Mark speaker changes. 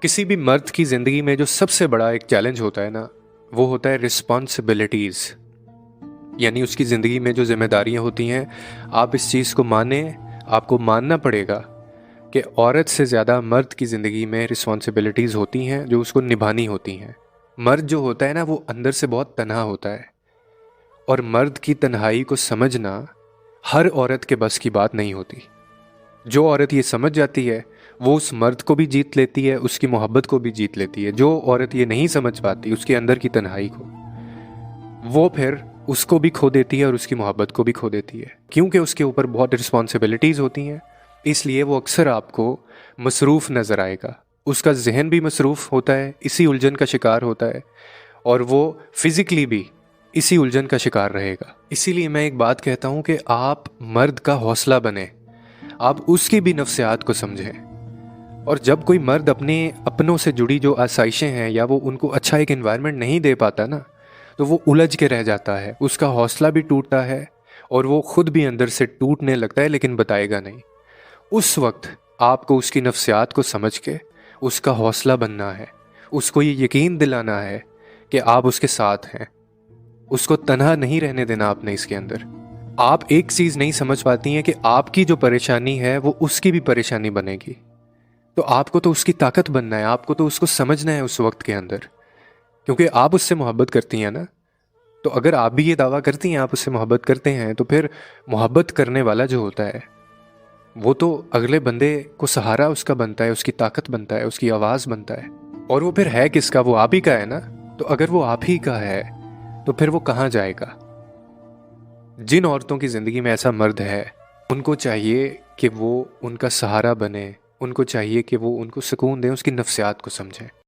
Speaker 1: किसी भी मर्द की ज़िंदगी में जो सबसे बड़ा एक चैलेंज होता है ना, वो होता है रिस्पॉन्सिबिलिटीज़। यानी उसकी ज़िंदगी में जो जिम्मेदारियां होती हैं, आप इस चीज़ को माने, आपको मानना पड़ेगा कि औरत से ज़्यादा मर्द की ज़िंदगी में रिस्पॉन्सिबिलिटीज़ होती हैं जो उसको निभानी होती हैं। मर्द जो होता है ना, वो अंदर से बहुत तन्हा होता है, और मर्द की तन्हाई को समझना हर औरत के बस की बात नहीं होती। जो औरत ये समझ जाती है, वो उस मर्द को भी जीत लेती है, उसकी मोहब्बत को भी जीत लेती है। जो औरत ये नहीं समझ पाती उसके अंदर की तन्हाई को, वो फिर उसको भी खो देती है और उसकी मोहब्बत को भी खो देती है, क्योंकि उसके ऊपर बहुत रिस्पॉन्सिबिलिटीज़ होती हैं। इसलिए वो अक्सर आपको मसरूफ़ नज़र आएगा। उसका जहन भी मसरूफ़ होता है, इसी उलझन का शिकार होता है, और वो फिज़िकली भी इसी उलझन का शिकार रहेगा। इसीलिए मैं एक बात कहता हूँ कि आप मर्द का हौसला बने, आप उसकी भी नफ्सियात को समझें। और जब कोई मर्द अपने अपनों से जुड़ी जो आसाइशें हैं, या वो उनको अच्छा एक एनवायरनमेंट नहीं दे पाता ना, तो वो उलझ के रह जाता है, उसका हौसला भी टूटता है, और वो खुद भी अंदर से टूटने लगता है, लेकिन बताएगा नहीं। उस वक्त आपको उसकी नफ्सियात को समझ के उसका हौसला बनना है, उसको ये यकीन दिलाना है कि आप उसके साथ हैं। उसको तन्हा नहीं रहने देना आपने इसके अंदर। आप एक चीज़ नहीं समझ पाती हैं कि आपकी जो परेशानी है वो उसकी भी परेशानी बनेगी। तो आपको तो उसकी ताकत बनना है, आपको तो उसको समझना है उस वक्त के अंदर, क्योंकि आप उससे मोहब्बत करती हैं ना। तो अगर आप भी ये दावा करती हैं आप उससे मोहब्बत करते हैं, तो फिर मोहब्बत करने वाला जो होता है, वो तो अगले बंदे को सहारा उसका बनता है, उसकी ताकत बनता है, उसकी आवाज़ बनता है। और वो फिर है किसका? वो आप ही का है ना। तो अगर वो आप ही का है, तो फिर वो कहाँ जाएगा? जिन औरतों की ज़िंदगी में ऐसा मर्द है, उनको चाहिए कि वो उनका सहारा बने, उनको चाहिए कि वो उनको सुकून दें, उसकी नफ्सियात को समझें।